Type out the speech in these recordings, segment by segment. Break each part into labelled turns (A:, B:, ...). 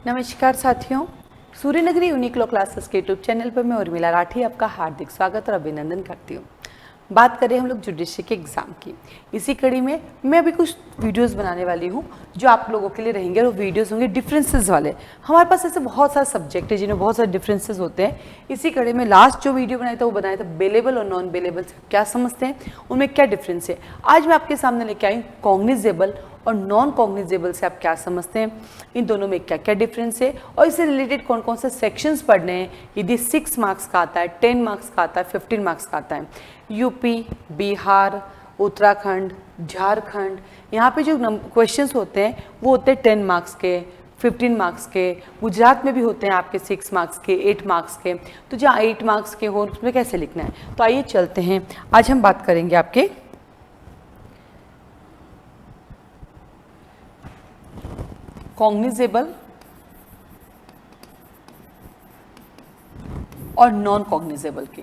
A: नमस्कार साथियों, Suryanagari unique law classes के यूट्यूब चैनल पर मैं उर्मिला राठी आपका हार्दिक स्वागत और अभिनंदन करती हूँ। बात करें हम लोग जुडिशरी के एग्ज़ाम की। इसी कड़ी में मैं अभी कुछ वीडियोस बनाने वाली हूँ जो आप लोगों के लिए रहेंगे और वो वीडियोस होंगे डिफरेंसेस वाले। हमारे पास ऐसे बहुत सारे सब्जेक्ट है जिनमें बहुत सारे डिफरेंसेस होते हैं। इसी कड़ी में लास्ट जो वीडियो बनाया था वो बनाया था बेलेबल और नॉन बेलेबल से क्या समझते हैं, उनमें क्या डिफरेंस है। आज मैं आपके सामने लेके आई कॉग्निजेबल और नॉन कॉग्निजेबल से आप क्या समझते हैं, इन दोनों में क्या क्या डिफरेंस है और इससे रिलेटेड कौन कौन से सेक्शंस पढ़ने हैं। यदि 6 मार्क्स का आता है, 10 मार्क्स का आता है, 15 मार्क्स का आता है। यूपी, बिहार, उत्तराखंड, झारखंड, यहाँ पे जो क्वेश्चंस होते हैं वो होते हैं 10 मार्क्स के, 15 मार्क्स के। गुजरात में भी होते हैं आपके 6 मार्क्स के, 8 मार्क्स के। तो जहाँ 8 मार्क्स के हो उसमें कैसे लिखना है, तो आइए चलते हैं। आज हम बात करेंगे आपके कॉग्निजेबल और नॉन कॉग्निजेबल की।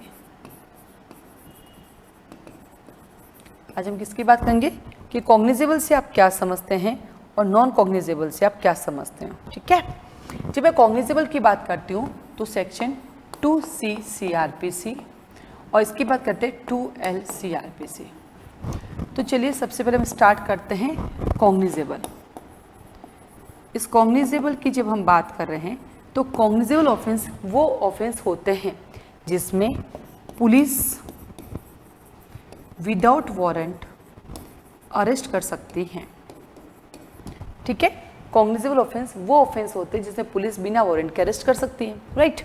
A: आज हम किसकी बात करेंगे कि कॉग्निजेबल से आप क्या समझते हैं और नॉन कॉग्निजेबल से आप क्या समझते हैं। ठीक है, जब मैं कॉग्निजेबल की बात करती हूँ तो सेक्शन 2C CRPC और इसकी बात करते हैं 2L CRPC। तो चलिए सबसे पहले हम स्टार्ट करते हैं कॉग्निजेबल। इस कॉग्निजेबल की जब हम बात कर रहे हैं तो कॉग्निजेबल ऑफेंस वो ऑफेंस होते हैं जिसमें पुलिस विदाउट वारंट अरेस्ट कर सकती है। ठीक है, कॉग्निजेबल ऑफेंस वो ऑफेंस होते हैं जिसमें पुलिस बिना वारंट के अरेस्ट कर सकती है। राइट,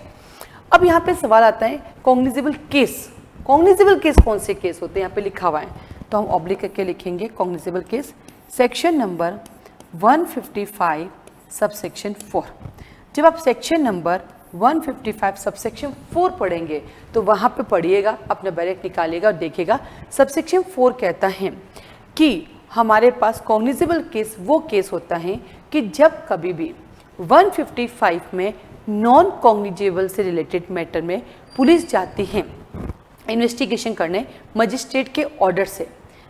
A: अब यहाँ पे सवाल आता है कॉग्निजेबल केस। कॉग्निजेबल केस कौन से केस होते हैं, यहाँ पे लिखा हुआ है तो हम ऑब्लिक करके लिखेंगे cognizable case section number 155 subsection 4। जब आप सेक्शन नंबर 155 सबसेक्शन 4 पढ़ेंगे तो वहाँ पे पढ़िएगा, अपना बैलेट निकालिएगा और देखिएगा सबसेक्शन 4 कहता है कि हमारे पास कॉग्निजेबल केस वो केस होता है कि जब कभी भी 155 में नॉन कॉग्निजेबल से रिलेटेड मैटर में पुलिस जाती है इन्वेस्टिगेशन करने मजिस्ट्रेट के ऑर्डर से।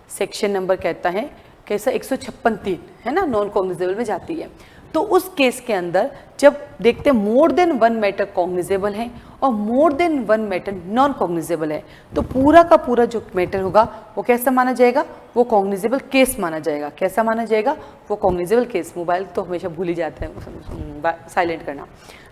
A: सेक्शन नंबर कहता है कैसा 156(3) है ना, नॉन कॉग्निजेबल में जाती है। तो उस केस के अंदर जब देखते हैं more than one matter cognizable है और more than one matter non cognizable है तो पूरा का पूरा जो मैटर होगा वो कैसा माना जाएगा, वो कॉग्निजेबल केस माना जाएगा। कैसा माना जाएगा, वो कॉग्निजेबल केस। मोबाइल तो हमेशा भूल ही जाते हैं साइलेंट करना,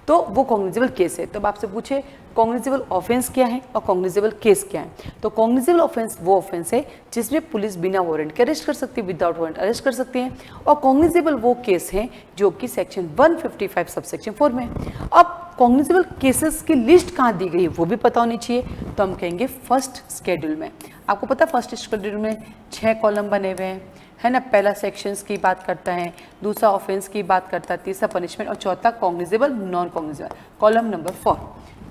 A: तो वो कॉग्निजेबल केस है। तब आपसे पूछे कॉग्निजेबल ऑफेंस क्या है और कॉग्निजेबल केस क्या है, तो कॉग्निजेबल ऑफेंस वो ऑफेंस है जिसमें पुलिस बिना वारंट के अरेस्ट कर सकती है, विदाउट वारंट अरेस्ट कर सकती है। और कॉग्निजेबल वो केस है जो कि सेक्शन 155 सबसेक्शन 4 में। अब कॉग्निजेबल केसेस की लिस्ट कहाँ दी गई है वो भी पता होनी चाहिए, तो हम कहेंगे फर्स्ट शेड्यूल में। आपको पता है फर्स्ट शेड्यूल में 6 कॉलम बने हुए हैं, है ना। पहला सेक्शंस की बात करता है, दूसरा ऑफेंस की बात करता है, तीसरा पनिशमेंट और चौथा cognizable non cognizable. Column number 4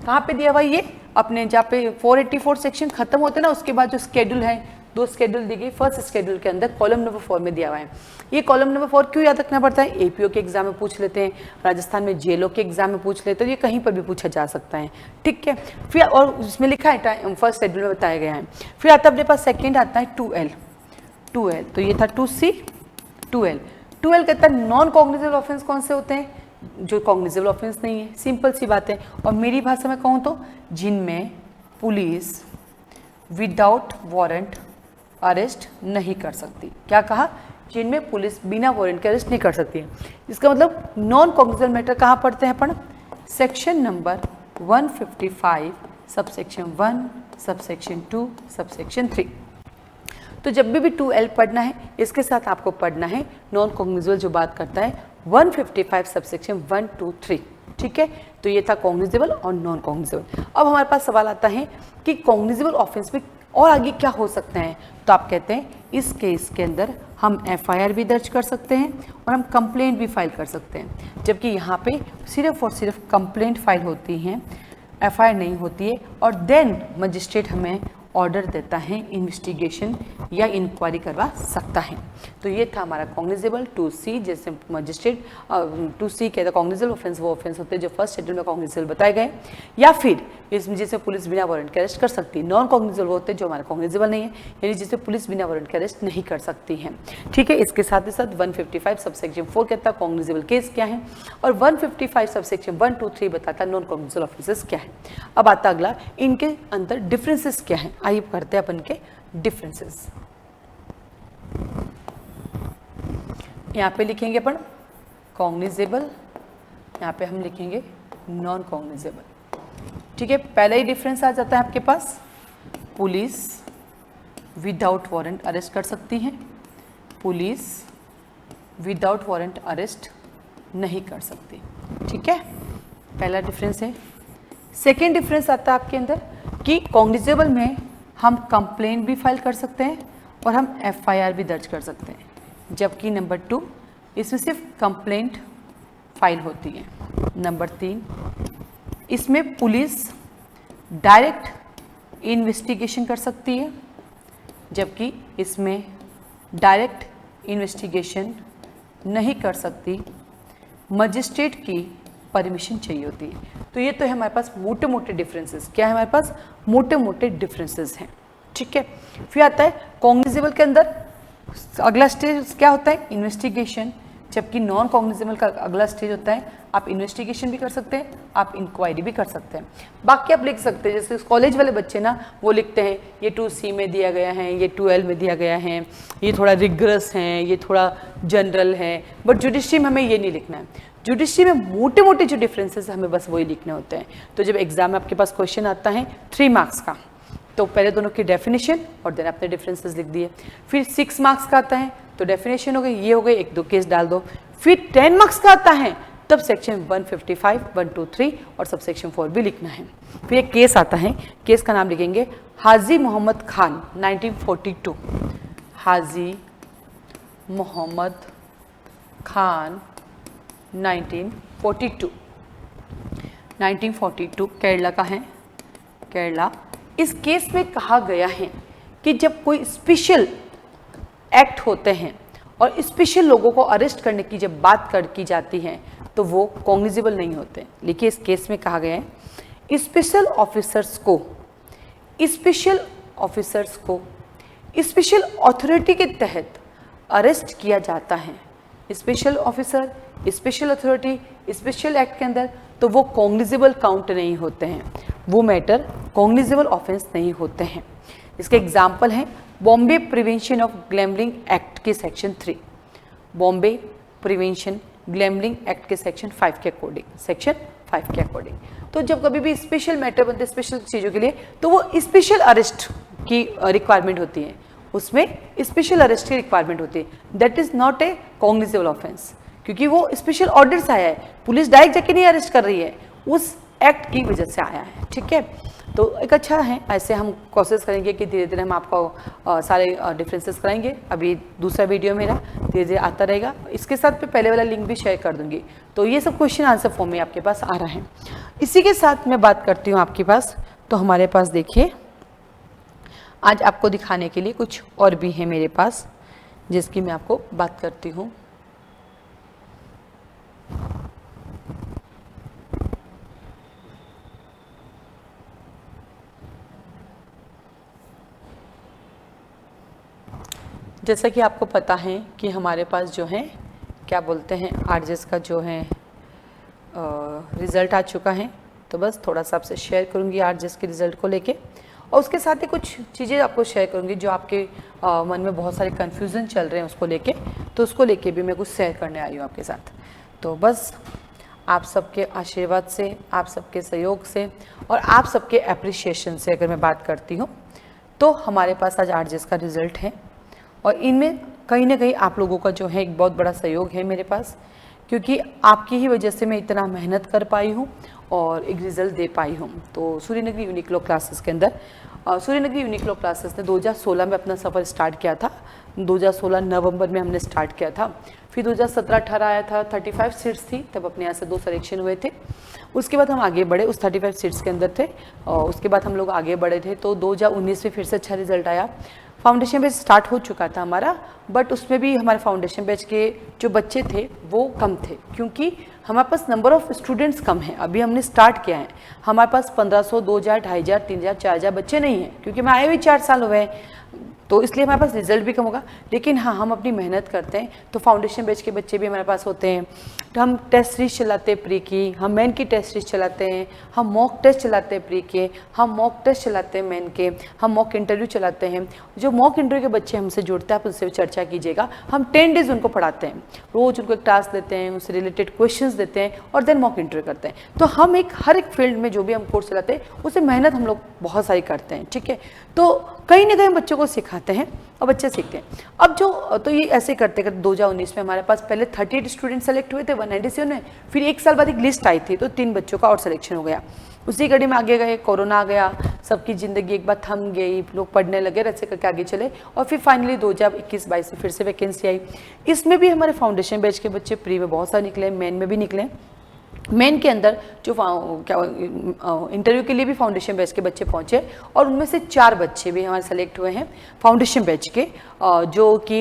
A: कहाँ पे दिया हुआ ये, अपने जहाँ पे 484 सेक्शन खत्म होते हैं ना उसके बाद जो स्केड्यूल है, 2 स्केड्यूल दी गई, फर्स्ट स्केड्यूल के अंदर कॉलम नंबर 4 में दिया हुआ है। ये कॉलम नंबर 4 क्यों याद रखना पड़ता है, एपीओ के एग्जाम में पूछ लेते हैं, राजस्थान में जेलों के एग्जाम में पूछ लेते हैं, ये कहीं पर भी पूछा जा सकता है। ठीक है, फिर और उसमें लिखा है फर्स्ट शेड्यूल में बताया गया है। फिर आता है अपने पास सेकेंड आता है 2L। तो ये था 2C 2L कहता है नॉन कॉग्निजेबल ऑफेंस कौन से होते हैं, जो कॉग्निजेबल ऑफेंस नहीं है, सिंपल सी बात है। और मेरी भाषा में कहूँ तो जिनमें पुलिस विदाउट वारंट अरेस्ट नहीं कर सकती। क्या कहा, जिनमें पुलिस बिना वारंट के अरेस्ट नहीं कर सकती है। इसका मतलब नॉन कॉग्निजेबल मैटर कहाँ पढ़ते हैं अपन, section number 155 subsection 1 subsection 2 subsection 3। तो जब भी 2L पढ़ना है इसके साथ आपको पढ़ना है नॉन कॉग्निजेबल जो बात करता है 155 सबसेक्शन 1 2 3। ठीक है, तो ये था कॉग्निजेबल और नॉन कॉग्निजेबल। अब हमारे पास सवाल आता है कि कॉग्निजेबल ऑफेंस में और आगे क्या हो सकते हैं, तो आप कहते हैं इस केस के अंदर हम FIR भी दर्ज कर सकते हैं और हम कंप्लेंट भी फाइल कर सकते हैं। जबकि यहाँ पे सिर्फ और सिर्फ कंप्लेंट फाइल होती हैं, FIR नहीं होती है। और देन मजिस्ट्रेट हमें ऑर्डर देता है, इन्वेस्टिगेशन या इंक्वायरी करवा सकता है। तो ये था हमारा कॉग्निजेबल 2C, जैसे मजिस्ट्रेट 2C कहता है कॉग्निजेबल ऑफेंस वो ऑफेंस होते हैं जो फर्स्ट शेड्यूल में कॉग्निजेबल बताए गए, या फिर इसमें जिसमें पुलिस बिना वारंट के अरेस्ट कर सकती है। नॉन कॉग्निजेबल होते हैं जो हमारे कॉग्निजेबल नहीं है, यानी जिसमें पुलिस बिना वारंट के अरेस्ट नहीं कर सकती है। ठीक है, इसके साथ ही साथ 155 सबसेक्शन 4 कहता है कॉग्निजेबल केस क्या है, और 155 सबसेक्शन 1, 2, 3 बताता है नॉन कॉग्निजेबल ऑफेंसेस क्या है। अब आता अगला, इनके अंदर डिफरेंसेस क्या है, आइए करते हैं अपन के डिफरेंसेस। यहाँ पे लिखेंगे अपन कॉग्निजेबल, यहाँ पे हम लिखेंगे नॉन कॉग्निजेबल। ठीक है, पहला ही डिफरेंस आ जाता है आपके पास, पुलिस विदाउट वारंट अरेस्ट कर सकती है, पुलिस विदाउट वारंट अरेस्ट नहीं कर सकती। ठीक है, पहला डिफरेंस है। सेकेंड डिफरेंस आता है आपके अंदर कि कॉग्निजेबल में हम कंप्लेंट भी फाइल कर सकते हैं और हम FIR भी दर्ज कर सकते हैं, जबकि नंबर 2 इसमें सिर्फ कंप्लेंट फाइल होती है। नंबर 3 इसमें पुलिस डायरेक्ट इन्वेस्टिगेशन कर सकती है, जबकि इसमें डायरेक्ट इन्वेस्टिगेशन नहीं कर सकती, मजिस्ट्रेट की परमिशन चाहिए होती है। तो ये तो है हमारे पास मोटे मोटे डिफरेंसेस। क्या है हमारे पास? मोटे मोटे डिफरेंसेस हैं। ठीक है, फिर आता है कॉग्निजेबल के अंदर अगला स्टेज क्या होता है? इन्वेस्टिगेशन, जबकि नॉन कॉग्निजेबल का अगला स्टेज होता है आप इन्वेस्टिगेशन भी कर सकते हैं, आप इंक्वायरी भी कर सकते हैं। बाकी आप लिख सकते हैं, जैसे कॉलेज वाले बच्चे ना वो लिखते हैं ये 2C में दिया गया है, ये 2L में दिया गया है, ये थोड़ा रिग्रेस है, ये थोड़ा जनरल है, बट जुडिशरी में हमें ये नहीं लिखना है। जुडिशरी में मोटे मोटे जो डिफरेंसेस हमें बस वही लिखने होते हैं। तो जब एग्जाम में आपके पास क्वेश्चन आता है 3 मार्क्स का, तो पहले दोनों की डेफिनेशन और देन अपने डिफरेंसेस लिख दिए। फिर 6 मार्क्स का आता है तो डेफिनेशन हो गई, ये हो गई, 1-2 केस डाल दो। फिर 10 मार्क्स का आता है तब सेक्शन 155, 1, 2, 3 और सब सेक्शन 4 भी लिखना है। फिर एक केस आता है, केस का नाम लिखेंगे हाजी मोहम्मद खान 1942। हाजी मोहम्मद खान 1942 केरला का है, केरला। इस केस में कहा गया है कि जब कोई स्पेशल एक्ट होते हैं और स्पेशल लोगों को अरेस्ट करने की जब बात की जाती है तो वो कॉग्निजेबल नहीं होते। लेकिन इस केस में कहा गया है स्पेशल ऑफिसर्स को स्पेशल अथॉरिटी के तहत अरेस्ट किया जाता है। Special officer, special authority, special act के अंदर, तो वो कॉग्निजेबल काउंट नहीं होते हैं, वो मैटर कॉग्निजेबल ऑफेंस नहीं होते हैं। इसके एग्जाम्पल हैं बॉम्बे प्रिवेंशन ऑफ ग्लैम्बलिंग एक्ट के सेक्शन 3, बॉम्बे प्रिवेंशन ग्लैम्बलिंग एक्ट के सेक्शन 5 के अकॉर्डिंग, तो जब कभी भी स्पेशल मैटर बनते हैं स्पेशल चीज़ों के लिए, तो वो स्पेशल अरेस्ट की रिक्वायरमेंट होती है, उसमें स्पेशल अरेस्ट की रिक्वायरमेंट होती है। That is not a cognizable offence, क्योंकि वो स्पेशल ऑर्डर से आया है, पुलिस डायरेक्ट जाके नहीं अरेस्ट कर रही है, उस एक्ट की वजह से आया है। ठीक है, तो एक अच्छा है, ऐसे हम कोशिश करेंगे कि धीरे धीरे हम आपको सारे डिफरेंसेस कराएंगे। अभी दूसरा वीडियो मेरा धीरे धीरे आता रहेगा, इसके साथ मैं पहले वाला लिंक भी शेयर कर दूंगी। तो ये सब क्वेश्चन आंसर फॉर्म में आपके पास आ रहा है। इसी के साथ मैं बात करती हूँ आपके पास, तो हमारे पास देखिए आज आपको दिखाने के लिए कुछ और भी है मेरे पास, जिसकी मैं आपको बात करती हूँ। जैसा कि आपको पता है कि हमारे पास जो है क्या बोलते हैं आरजेएस का जो है रिज़ल्ट आ चुका है, तो बस थोड़ा सा आपसे शेयर करूंगी आरजेएस के रिज़ल्ट को लेके, और उसके साथ ही कुछ चीज़ें आपको शेयर करूंगी जो आपके मन में बहुत सारे कन्फ्यूज़न चल रहे हैं उसको लेके, तो उसको लेके भी मैं कुछ शेयर करने आई हूँ आपके साथ। तो बस आप सबके आशीर्वाद से, आप सबके सहयोग से और आप सबके अप्रिसिएशन से अगर मैं बात करती हूँ, तो हमारे पास आज आरजेएस का रिज़ल्ट है, और इनमें कहीं ना कहीं आप लोगों का जो है एक बहुत बड़ा सहयोग है मेरे पास, क्योंकि आपकी ही वजह से मैं इतना मेहनत कर पाई हूँ और एक रिज़ल्ट दे पाई हूँ। तो सूर्यनगरी यूनिक्लो क्लासेस के अंदर सूर्यनगरी यूनिक्लो क्लासेस ने 2016 में अपना सफ़र स्टार्ट किया था। 2016 नवंबर में हमने स्टार्ट किया था। फिर 2017-18 आया था, 35 सीट्स थी, तब अपने यहाँ से 2 सिलेक्शन हुए थे। उसके बाद हम आगे बढ़े, उस 35 सीट्स के अंदर थे, और उसके बाद हम लोग आगे बढ़े थे। तो 2019 में फिर से अच्छा रिजल्ट आया। फाउंडेशन बैच स्टार्ट हो चुका था हमारा, बट उसमें भी हमारे फाउंडेशन बैच के जो बच्चे थे वो कम थे, क्योंकि हमारे पास नंबर ऑफ़ स्टूडेंट्स कम है। अभी हमने स्टार्ट किया है, हमारे पास 1500, 2000, 2500, 3000, 4000 बच्चे नहीं हैं, क्योंकि मैं आए हुए 4 साल हुए हैं, तो इसलिए हमारे पास रिजल्ट भी कम होगा। लेकिन हाँ, हम अपनी मेहनत करते हैं, तो फाउंडेशन बैच के बच्चे भी हमारे पास होते हैं। तो हम टेस्ट सीरीज चलाते हैं प्री की, हम मेन की टेस्ट सीरीज चलाते हैं, हम मॉक टेस्ट चलाते हैं प्री के, हम मॉक टेस्ट चलाते हैं मेन के, हम मॉक इंटरव्यू चलाते हैं। जो मॉक इंटरव्यू के बच्चे हमसे जुड़ते हैं, आप उनसे चर्चा कीजिएगा। हम 10 डेज उनको पढ़ाते हैं, रोज़ उनको एक टास्क देते हैं, उससे रिलेटेड क्वेश्चंस देते हैं, और देन मॉक इंटरव्यू करते हैं। तो हम हर एक फील्ड में जो भी हम कोर्स चलाते हैं, उससे मेहनत हम लोग बहुत सारी करते हैं, ठीक है। तो कहीं ना कहीं बच्चों को सिखाते हैं और बच्चे सीखते हैं। अब तो ये ऐसे करते करते 2019 में हमारे पास पहले 38 स्टूडेंट सेलेक्ट हुए थे 197 में। फिर 1 साल बाद एक लिस्ट आई थी, तो 3 बच्चों का और सिलेक्शन हो गया। उसी कड़ी में आगे गए, कोरोना आ गया, सबकी ज़िंदगी एक बार थम गई, लोग पढ़ने लगे, ऐसे करके आगे चले, और फिर फाइनली 2021-22 से फिर से वैकेंसी आई। इसमें भी हमारे फाउंडेशन बैच के बच्चे प्री में बहुत सारे निकले, मेन में भी निकले। मेन के अंदर जो इंटरव्यू के लिए भी फाउंडेशन बैच के बच्चे पहुंचे, और उनमें से 4 बच्चे भी हमारे सेलेक्ट हुए हैं फाउंडेशन बैच के, जो कि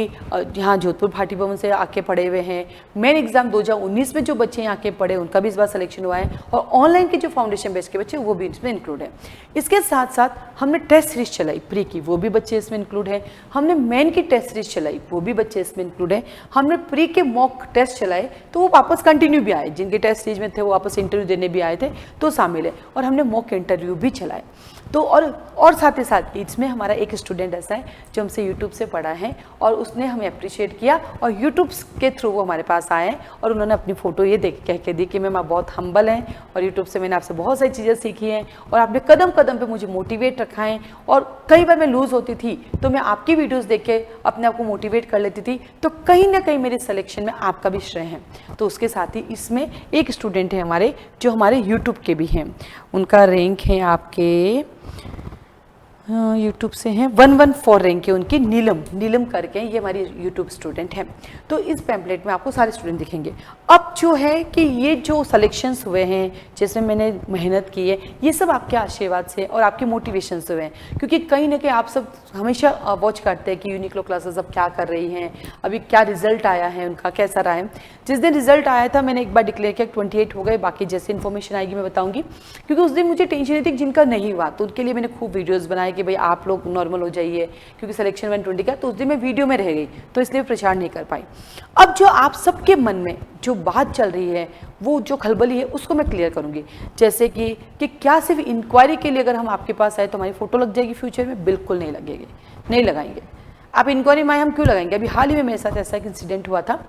A: यहाँ जोधपुर भाटी भवन से आके पढ़े हुए हैं। मेन एग्जाम 2019 में जो बच्चे यहाँ के पढ़े, उनका भी इस बार सिलेक्शन हुआ है, और ऑनलाइन के जो फाउंडेशन बैच के बच्चे, वो भी इसमें इंक्लूड है। इसके साथ साथ हमने टेस्ट सीरीज चलाई प्री की, वो भी बच्चे इसमें इंक्लूड है। हमने मेन की टेस्ट सीरीज चलाई, वो भी बच्चे इसमें इंक्लूड है। हमने प्री के मॉक टेस्ट चलाए, तो वो वापस कंटिन्यू भी आए, जिनके टेस्ट सीरीज में थे वो वापस इंटरव्यू देने भी आए थे, तो शामिल है। और हमने मॉक इंटरव्यू भी चलाए। तो और साथ ही साथ इसमें हमारा एक स्टूडेंट ऐसा है जो हमसे यूट्यूब से पढ़ा है, और उसने हमें अप्रिशिएट किया, और यूट्यूब के थ्रू वो हमारे पास आए हैं, और उन्होंने अपनी फ़ोटो ये कह के दी कि मैम आप बहुत हम्बल हैं, और यूट्यूब से मैंने आपसे बहुत सारी चीज़ें सीखी हैं, और आपने कदम कदम पे मुझे मोटिवेट रखा है। और कई बार मैं लूज़ होती थी, तो मैं आपकी वीडियोज़ देख के अपने आप को मोटिवेट कर लेती थी, तो कहीं ना कहीं मेरे सिलेक्शन में आपका भी श्रेय है। तो उसके साथ ही इसमें एक स्टूडेंट है हमारे, जो हमारे यूट्यूब के भी हैं, उनका रैंक है आपके यूट्यूब से हैं 114 रैंक के उनकी, नीलम करके, ये हमारी यूट्यूब स्टूडेंट हैं। तो इस पैम्पलेट में आपको सारे स्टूडेंट दिखेंगे। अब जो है कि ये जो सिलेक्शंस हुए हैं, जिसमें मैंने मेहनत की है, ये सब आपके आशीर्वाद से और आपके मोटिवेशन से हुए हैं, क्योंकि कहीं ना कहीं आप सब हमेशा वॉच करते हैं कि यूनिक्लो क्लासेस अब क्या कर रही हैं, अभी क्या रिजल्ट आया है उनका, कैसा रहा है। जिस दिन रिजल्ट आया था, मैंने एक बार डिक्लेयर किया 28 हो गए, बाकी जैसे इन्फॉर्मेशन आएगी मैं बताऊँगी, क्योंकि उस दिन मुझे टेंशन नहीं थी जिनका नहीं हुआ, तो उनके लिए मैंने खूब वीडियोज़ बनाए कि भाई आप लोग नॉर्मल हो जाइए, क्योंकि सिलेक्शन 120 का, तो उस दिन मैं वीडियो में रह गई, तो इसलिए प्रचार नहीं कर पाई। अब जो आप सबके मन में जो बात चल रही है, वो जो खलबली है, उसको मैं क्लियर करूंगी। जैसे कि क्या सिर्फ इंक्वायरी के लिए अगर हम आपके पास आए तो हमारी फोटो लग जाएगी फ्यूचर में? बिल्कुल नहीं लगेगी, नहीं लगाएंगे। आप इंक्वायरी में आए, हम क्यों लगाएंगे? अभी हाल ही में मेरे साथ ऐसा एक इंसिडेंट हुआ था।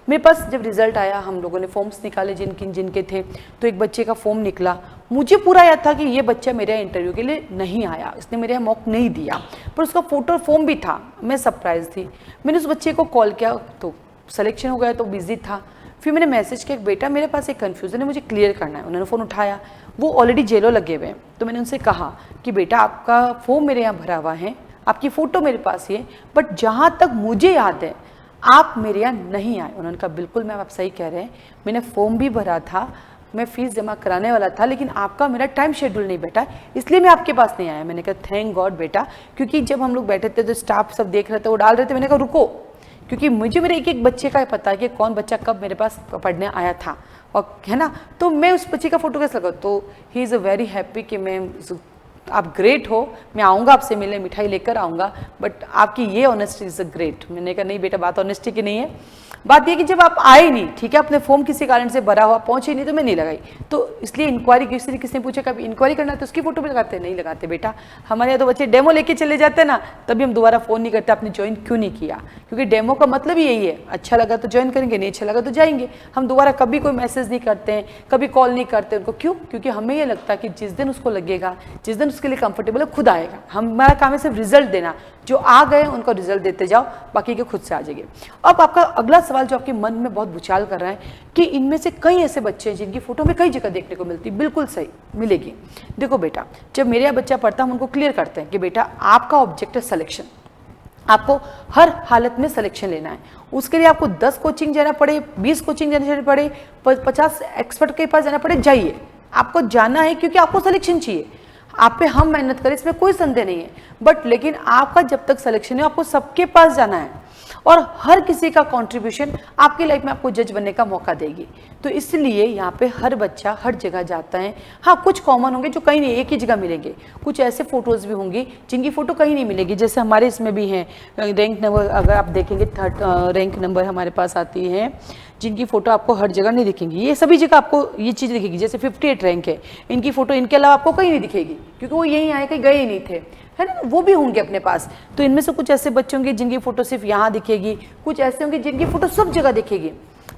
A: मेरे पास जब रिजल्ट आया, हम लोगों ने फॉर्म्स निकाले जिनके थे, तो एक बच्चे का फॉर्म निकला। मुझे पूरा याद था कि ये बच्चा मेरे इंटरव्यू के लिए नहीं आया, इसने मेरे यहाँ मॉक नहीं दिया, पर उसका फोटो फॉर्म भी था। मैं सरप्राइज थी। मैंने उस बच्चे को कॉल किया, तो सिलेक्शन हो गया, तो बिजी था। फिर मैंने मैसेज किया, बेटा मेरे पास एक कन्फ्यूज़न है, मुझे क्लियर करना है। उन्होंने फ़ोन उठाया, वो ऑलरेडी जेलो लगे हुए हैं। तो मैंने उनसे कहा कि बेटा आपका फॉर्म मेरे यहाँ भरा हुआ है, आपकी फ़ोटो मेरे पास ही है, बट जहाँ तक मुझे याद है आप मेरे यहाँ नहीं आए। उन्होंने कहा बिल्कुल मैम आप सही कह रहे हैं, मैंने फॉर्म भी भरा था, मैं फ़ीस जमा कराने वाला था, लेकिन आपका मेरा टाइम शेड्यूल नहीं बैठा, इसलिए मैं आपके पास नहीं आया। मैंने कहा थैंक गॉड बेटा, क्योंकि जब हम लोग बैठे थे तो स्टाफ सब देख रहे थे, वो डाल रहे थे। मैंने कहा रुको, क्योंकि मुझे मेरे एक बच्चे का पता है कि कौन बच्चा कब मेरे पास पढ़ने आया था, और है ना, तो मैं उस बच्चे का फ़ोटो कैसे लगा। तो he is a very happy कि मैं, आप ग्रेट हो, मैं आऊँगा आपसे मिलने, मिठाई लेकर आऊँगा, बट आपकी ये ऑनेस्टी इज़ अ ग्रेट। मैंने कहा नहीं बेटा, बात ऑनेस्टी की नहीं है, बात ये कि जब आप आए नहीं, ठीक है, अपने फॉर्म किसी कारण से भरा हुआ, पहुंचे नहीं, तो मैं नहीं लगाई। तो इसलिए इंक्वायरी किसने पूछा कभी इंक्वायरी करना तो उसकी फोटो भी लगाते नहीं लगाते बेटा। हमारे यहाँ तो बच्चे डेमो लेके चले जाते हैं ना, तभी हम दोबारा फ़ोन नहीं करते आपने ज्वाइन क्यों नहीं किया, क्योंकि डेमो का मतलब ही यही है, अच्छा लगा तो ज्वाइन करेंगे, नहीं अच्छा लगा तो जाएंगे। हम दोबारा कभी कोई मैसेज नहीं करते हैं, कभी कॉल नहीं करते उनको। क्यों? क्योंकि हमें ये लगता है कि जिस दिन उसको लगेगा, जिस दिन उसके लिए कंफर्टेबल है खुद आएगा। हमारा काम है सिर्फ रिजल्ट देना, जो आ गए उनको रिजल्ट देते जाओ, बाकी के खुद से आ जाएंगे। अब आपका अगला सवाल जो आपके मन में बहुत भूचाल कर रहा है कि इनमें से कई ऐसे बच्चे हैं जिनकी फोटो में कई जगह देखने को मिलती है। बिल्कुल सही, मिलेगी। देखो बेटा, जब मेरे यहाँ बच्चा पढ़ता है हम उनको क्लियर करते हैं कि बेटा आपका ऑब्जेक्ट है सिलेक्शन, आपको हर हालत में सिलेक्शन लेना है। उसके लिए आपको 10 कोचिंग जाना पड़े, 20 कोचिंग जाना पड़े, 50 एक्सपर्ट के पास जाना पड़े, जाइए, आपको जाना है क्योंकि आपको सिलेक्शन चाहिए। आप पे हम मेहनत करें इसमें कोई संदेह नहीं है, बट लेकिन आपका जब तक सिलेक्शन है आपको सबके पास जाना है और हर किसी का कंट्रीब्यूशन आपकी लाइफ में आपको जज बनने का मौका देगी। तो इसलिए यहाँ पे हर बच्चा हर जगह जाता है। हाँ, कुछ कॉमन होंगे जो कहीं नहीं एक ही जगह मिलेंगे, कुछ ऐसे फोटोज़ भी होंगी जिनकी फ़ोटो कहीं नहीं मिलेगी। जैसे हमारे इसमें भी हैं रैंक नंबर, अगर आप देखेंगे 3rd रैंक नंबर हमारे पास आती है जिनकी फ़ोटो आपको हर जगह नहीं दिखेंगी। ये सभी जगह आपको ये चीज़ दिखेगी। जैसे 58 रैंक है, इनकी फ़ोटो इनके अलावा आपको कहीं नहीं दिखेगी क्योंकि वो यहीं आए, कहीं गए ही नहीं थे, है ना, वो भी होंगे अपने पास। तो इनमें से कुछ ऐसे बच्चे होंगे जिनकी फ़ोटो सिर्फ यहाँ दिखेगी, कुछ ऐसे होंगे जिनकी फ़ोटो सब जगह दिखेगी।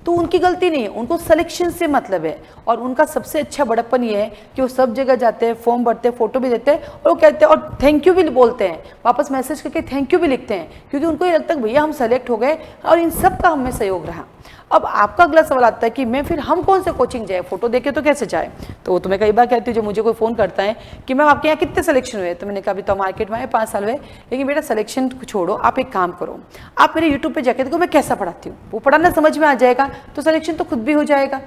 A: तो उनकी गलती नहीं है, उनको सिलेक्शन से मतलब है। और उनका सबसे अच्छा बड़प्पन ये है कि वो सब जगह जाते हैं, फॉर्म भरते हैं, फोटो भी देते हैं और वो कहते हैं और थैंक यू भी बोलते हैं, वापस मैसेज करके थैंक यू भी लिखते हैं, क्योंकि उनको ये लगता है भैया हम सेलेक्ट हो गए और इन सब का हमें सहयोग रहा। अब आपका अगला सवाल आता है कि मैं फिर हम कौन से कोचिंग जाए, फोटो देखे तो कैसे जाए। तो वो तो मैं कई बार कहती हूँ, जो मुझे कोई फ़ोन करता है कि मैम आपके यहाँ कितने सिलेक्शन हुए, तो मैंने कहा अभी तो मार्केट में आए 5 साल हुए, लेकिन बेटा सिलेक्शन छोड़ो, आप एक काम करो, आप मेरे यूट्यूब पे जाके देखो मैं कैसा पढ़ाती हूँ, वो पढ़ाना समझ में आ जाएगा तो सिलेक्शन तो खुद भी हो जाएगा।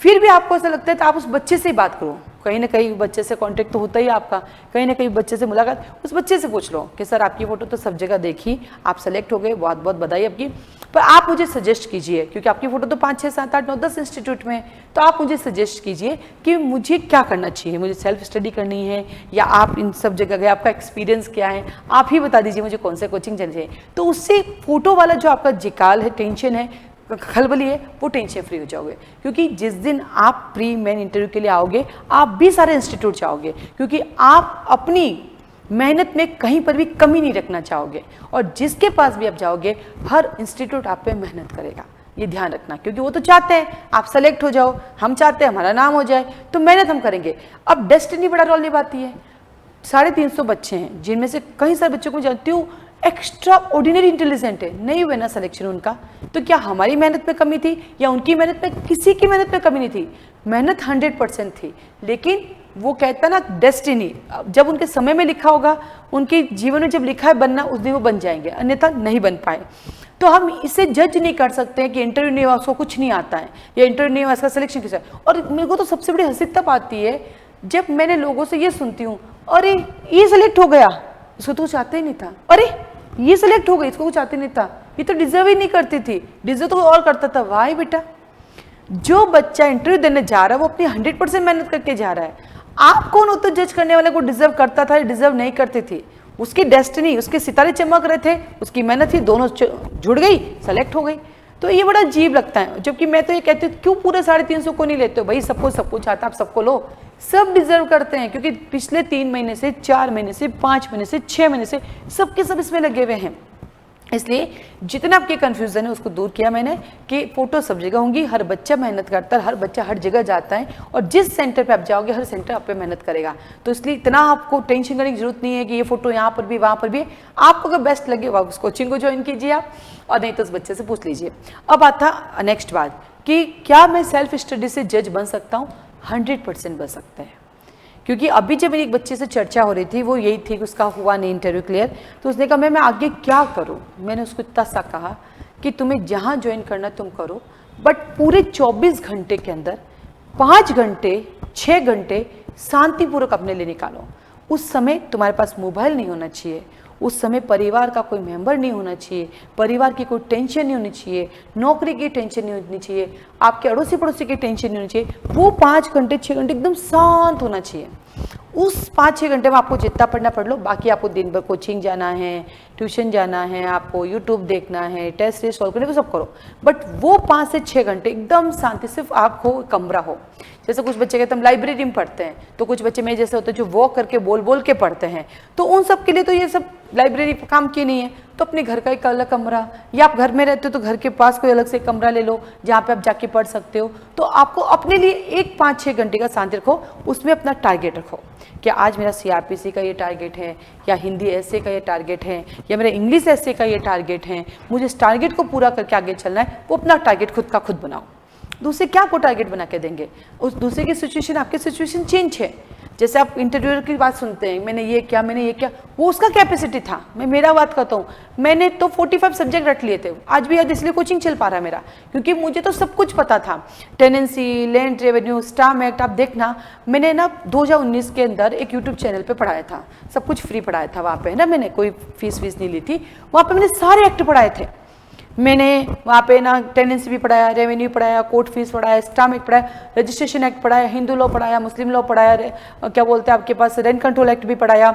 A: फिर भी आपको ऐसा लगता है तो आप उस बच्चे से ही बात करो, कहीं ना कहीं बच्चे से कांटेक्ट तो होता ही आपका, कहीं ना कहीं बच्चे से मुलाकात, उस बच्चे से पूछ लो कि सर आपकी फ़ोटो तो सब जगह देखी, आप सेलेक्ट हो गए, बहुत बहुत बधाई आपकी, पर आप मुझे सजेस्ट कीजिए, क्योंकि आपकी फ़ोटो तो 5, 6, 7, 8, 9, 10 इंस्टीट्यूट में, तो आप मुझे सजेस्ट कीजिए कि मुझे क्या करना चाहिए, मुझे सेल्फ स्टडी करनी है या आप इन सब जगह गए, आपका एक्सपीरियंस क्या है, आप ही बता दीजिए मुझे कौन से कोचिंग जाना चाहिए। तो उससे फ़ोटो वाला जो आपका जिकाल है, टेंशन है, खलबली है, वो टेंशन फ्री हो जाओगे। क्योंकि जिस दिन आप प्री मेन इंटरव्यू के लिए आओगे आप भी सारे इंस्टीट्यूट जाओगे, क्योंकि आप अपनी मेहनत में कहीं पर भी कमी नहीं रखना चाहोगे और जिसके पास भी आप जाओगे हर इंस्टीट्यूट आप पे मेहनत करेगा, ये ध्यान रखना, क्योंकि वो तो चाहते हैं आप सेलेक्ट हो जाओ, हम चाहते हैं हमारा नाम हो जाए, तो मेहनत हम करेंगे। अब डेस्टिनी बड़ा रोल निभाती है। 350 बच्चे हैं जिनमें से कई सारे बच्चों को जानती हूँ एक्स्ट्रा ऑर्डिनरी इंटेलिजेंट है, नहीं हुए ना सिलेक्शन उनका, तो क्या हमारी मेहनत में कमी थी या उनकी मेहनत में, किसी की मेहनत में कमी नहीं थी, मेहनत 100% थी, लेकिन वो कहता ना डेस्टिनी, जब उनके समय में लिखा होगा, उनके जीवन में जब लिखा है बनना, उस दिन वो बन जाएंगे, अन्यथा नहीं बन पाए। तो हम इसे जज नहीं कर सकते हैं कि इंटरव्यू नहीं हुआ उसको कुछ नहीं आता है या इंटरव्यू नहीं हुआ इसका सिलेक्शन किस है। और मेरे को तो सबसे बड़ी हंसी तब आती है जब मैंने लोगों से ये सुनती हूँ, अरे ये सिलेक्ट हो गया, इसको तो कुछ आता ही नहीं था, अरे ये सिलेक्ट हो गई, इसको कुछ आता ही नहीं था, ये तो डिजर्व ही नहीं करती थी, डिजर्व तो और करता था। वाह बेटा, जो बच्चा इंटरव्यू देने जा रहा है वो अपनी 100% मेहनत करके जा रहा है। आप कौन हो तो जज करने वाले को डिजर्व करता था या डिजर्व नहीं करती थी? उसकी डेस्टिनी, उसके सितारे चमक रहे थे, उसकी मेहनत ही दोनों जुड़ गई, सेलेक्ट हो गई। तो ये बड़ा अजीब लगता है। जबकि मैं तो ये कहती हूँ क्यों पूरे 350 को नहीं लेते हो भाई, सबको सब कुछ आता, आप सबको लो, सब डिजर्व करते हैं, क्योंकि पिछले 3 महीने से, 4 महीने से, 5 महीने से, 6 महीने से सबके सब इसमें लगे हुए हैं। इसलिए जितना आपके कन्फ्यूजन है उसको दूर किया मैंने कि फोटो सब जगह होंगी, हर बच्चा मेहनत करता है, हर बच्चा हर जगह जाता है और जिस सेंटर पे आप जाओगे हर सेंटर आप पे मेहनत करेगा। तो इसलिए इतना आपको टेंशन करने की जरूरत नहीं है कि ये फोटो यहाँ पर भी वहाँ पर भी है। आपको अगर बेस्ट लगे वो उस कोचिंग को ज्वाइन कीजिए आप, और नहीं तो उस बच्चे से पूछ लीजिए। अब आता नेक्स्ट बात कि क्या मैं सेल्फ स्टडी से जज बन सकता हूँ? 100% बन सकते हैं, क्योंकि अभी जब मेरी एक बच्चे से चर्चा हो रही थी, वो यही थी कि उसका हुआ नहीं इंटरव्यू क्लियर, तो उसने कहा मैं आगे क्या करूं। मैंने उसको इतना सा कहा कि तुम्हें जहां ज्वाइन करना तुम करो, बट पूरे 24 घंटे के अंदर 5 घंटे 6 घंटे शांतिपूर्वक अपने लिए निकालो। उस समय तुम्हारे पास मोबाइल नहीं होना चाहिए, उस समय परिवार का कोई मेंबर नहीं होना चाहिए, परिवार की कोई टेंशन नहीं होनी चाहिए, नौकरी की टेंशन नहीं होनी चाहिए, आपके अड़ोसी पड़ोसी की टेंशन नहीं होनी चाहिए। वो 5 घंटे 6 घंटे एकदम शांत होना चाहिए। उस 5-6 घंटे में आपको जितना पढ़ना पढ़ लो, बाकी आपको दिन भर कोचिंग जाना है, ट्यूशन जाना है, आपको यूट्यूब देखना है, टेस्ट रेस्ट सॉल्व करने, वो सब करो, बट वो 5 से 6 घंटे एकदम शांति, सिर्फ आप हो, कमरा हो। जैसे कुछ बच्चे कहते हैं हम लाइब्रेरी में पढ़ते हैं, तो कुछ बच्चे मेरे जैसे होते हैं जो वॉक करके बोल बोल के पढ़ते हैं, तो उन सब के लिए तो ये सब लाइब्रेरी काम की नहीं है तो अपने घर का एक अलग कमरा, या आप घर में रहते हो तो घर के पास कोई अलग से कमरा ले लो जहाँ पे आप जाके पढ़ सकते हो। तो आपको अपने लिए एक 5-6 घंटे का शांति रखो, उसमें अपना टारगेट रखो कि आज मेरा CRPC का ये टारगेट है, या हिंदी ऐसे का ये टारगेट है, या मेरा इंग्लिश ऐसे का ये टारगेट है, मुझे इस टारगेट को पूरा करके आगे चलना है। वो अपना टारगेट खुद का खुद बनाओ। दूसरे क्या आपको टारगेट बना के देंगे? उस दूसरे की सिचुएशन, आपकी सिचुएशन चेंज है। जैसे आप इंटरव्यूअर की बात सुनते हैं, मैंने ये किया, वो उसका कैपेसिटी था। मैं मेरा बात करता हूँ, मैंने तो 45 सब्जेक्ट रख लिए थे, आज भी आज इसलिए कोचिंग चल पा रहा है मेरा, क्योंकि मुझे तो सब कुछ पता था। Tenancy, land revenue, stamp act, आप देखना मैंने ना 2019 के अंदर एक यूट्यूब चैनल पर पढ़ाया था, सब कुछ फ्री पढ़ाया था वहाँ पे, है ना, मैंने कोई फीस नहीं ली थी। वहाँ पर मैंने सारे एक्ट पढ़ाए थे। मैंने वहाँ पे ना टेनेंसी भी पढ़ाया, रेवेन्यू पढ़ाया, कोर्ट फीस पढ़ाया, स्टाम्प एक्ट पढ़ाया, रजिस्ट्रेशन एक्ट पढ़ाया, हिंदू लॉ पढ़ाया, मुस्लिम लॉ पढ़ाया, क्या बोलते हैं आपके पास रेंट कंट्रोल एक्ट भी पढ़ाया,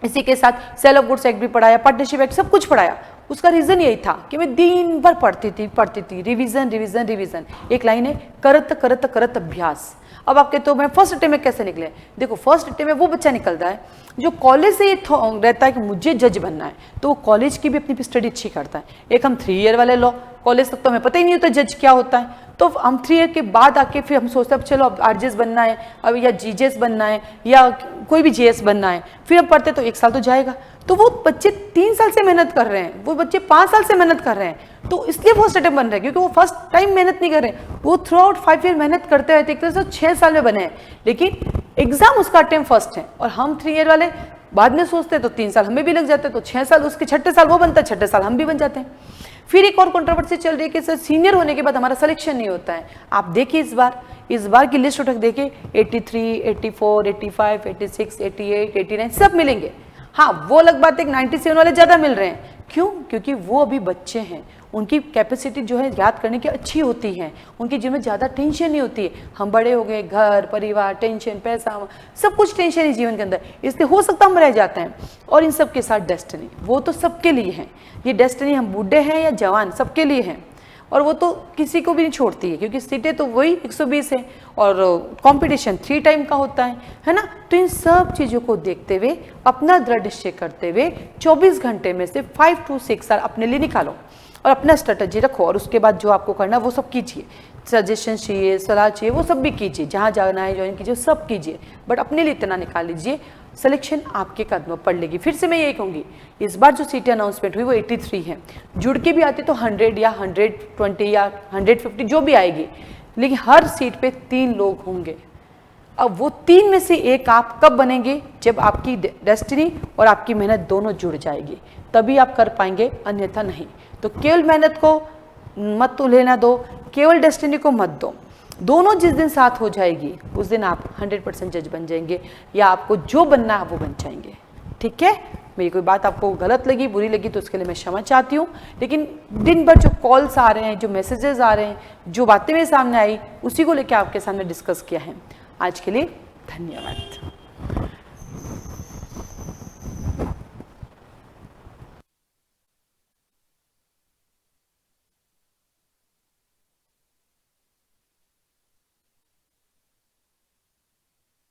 A: इसी के साथ सेल ऑफ गुड्स एक्ट भी पढ़ाया, पार्टनरशिप एक्ट, सब कुछ पढ़ाया। उसका रीज़न यही था कि मैं दिन भर पढ़ती थी, रिवीजन। एक लाइन है, करत अभ्यास। अब आपके तो मैं फर्स्ट अटेम्प्ट में कैसे निकले? देखो, फर्स्ट अटेम्प्ट में वो बच्चा निकलता है जो कॉलेज से ये रहता है कि मुझे जज बनना है, तो वो कॉलेज की भी अपनी स्टडी अच्छी करता है। एक हम 3 ईयर वाले लॉ, कॉलेज तक तो हमें पता ही नहीं होता जज क्या होता है, तो हम 3 ईयर के बाद आके फिर हम सोचते हैं चलो अब RGS बनना है, अब या GJS बनना है, या कोई भी GS बनना है, फिर हम पढ़ते तो 1 साल तो जाएगा। तो वो बच्चे 3 साल से मेहनत कर रहे हैं, वो बच्चे 5 साल से मेहनत कर रहे हैं, तो इसलिए फर्स्ट अटेम्प्ट बन रहे हैं, क्योंकि वो फर्स्ट टाइम मेहनत नहीं कर रहे हैं, वो थ्रू आउट 5 ईयर मेहनत करते रहते, एक तरह से 6 साल में बने हैं, लेकिन एग्जाम उसका अटेम्प्ट फर्स्ट है। और हम 3 ईयर वाले बाद में सोचते हैं तो 3 साल हमें भी लग जाते हैं, तो 6 साल उसके 6ठे साल वो बनता है, 6ठे साल हम भी बन जाते हैं। फिर एक और कंट्रोवर्सी चल रही है कि सर सीनियर होने के बाद हमारा सिलेक्शन नहीं होता है। आप देखिए इस बार की लिस्ट उठक देखिए, 83, 84, 85, 86, 88, 89 सब मिलेंगे। हाँ, वो अलग बात है, 97 वाले ज़्यादा मिल रहे हैं। क्यों? क्योंकि वो अभी बच्चे हैं, उनकी कैपेसिटी जो है याद करने की अच्छी होती है, उनकी जीवन में ज़्यादा टेंशन नहीं होती है। हम बड़े हो गए, घर परिवार, टेंशन, पैसा, सब कुछ टेंशन है जीवन के अंदर, इसलिए हो सकता हम रह जाते हैं। और इन सब के साथ डेस्टिनी, वो तो सबके लिए है। ये डेस्टिनी हम बूढ़े हैं या जवान, सबके लिए है, और वो तो किसी को भी नहीं छोड़ती है, क्योंकि सीटें तो वही 120 है और कंपटीशन 3 टाइम का होता है ना। तो इन सब चीज़ों को देखते हुए, अपना दृढ़ निश्चय करते हुए 24 घंटे में से 5 to 6 साल अपने लिए निकालो और अपना स्ट्रेटजी रखो, और उसके बाद जो आपको करना वो सब कीजिए। सजेशन चाहिए, सलाह चाहिए, वो सब भी कीजिए, जहाँ जाना है ज्वाइन कीजिए, सब कीजिए, बट अपने लिए इतना निकाल लीजिए, सिलेक्शन आपके कदमों पर लेगी। फिर से मैं यही कहूँगी, इस बार जो सीटें अनाउंसमेंट हुई वो 83 है, जुड़ के भी आती तो 100 या 120 या 150 जो भी आएगी, लेकिन हर सीट पे 3 लोग होंगे। अब वो 3 में से एक आप कब बनेंगे? जब आपकी डेस्टिनी और आपकी मेहनत दोनों जुड़ जाएगी, तभी आप कर पाएंगे, अन्यथा नहीं। तो केवल मेहनत को मत तो लेना दो, केवल डेस्टिनी को मत दो, दोनों जिस दिन साथ हो जाएगी उस दिन आप 100% जज बन जाएंगे, या आपको जो बनना है वो बन जाएंगे। ठीक है, मेरी कोई बात आपको गलत लगी, बुरी लगी तो उसके लिए मैं क्षमा चाहती हूँ, लेकिन दिन भर जो कॉल्स आ रहे हैं, जो मैसेजेस आ रहे हैं, जो बातें मेरे सामने आई, उसी को लेकर आपके सामने डिस्कस किया है। आज के लिए धन्यवाद।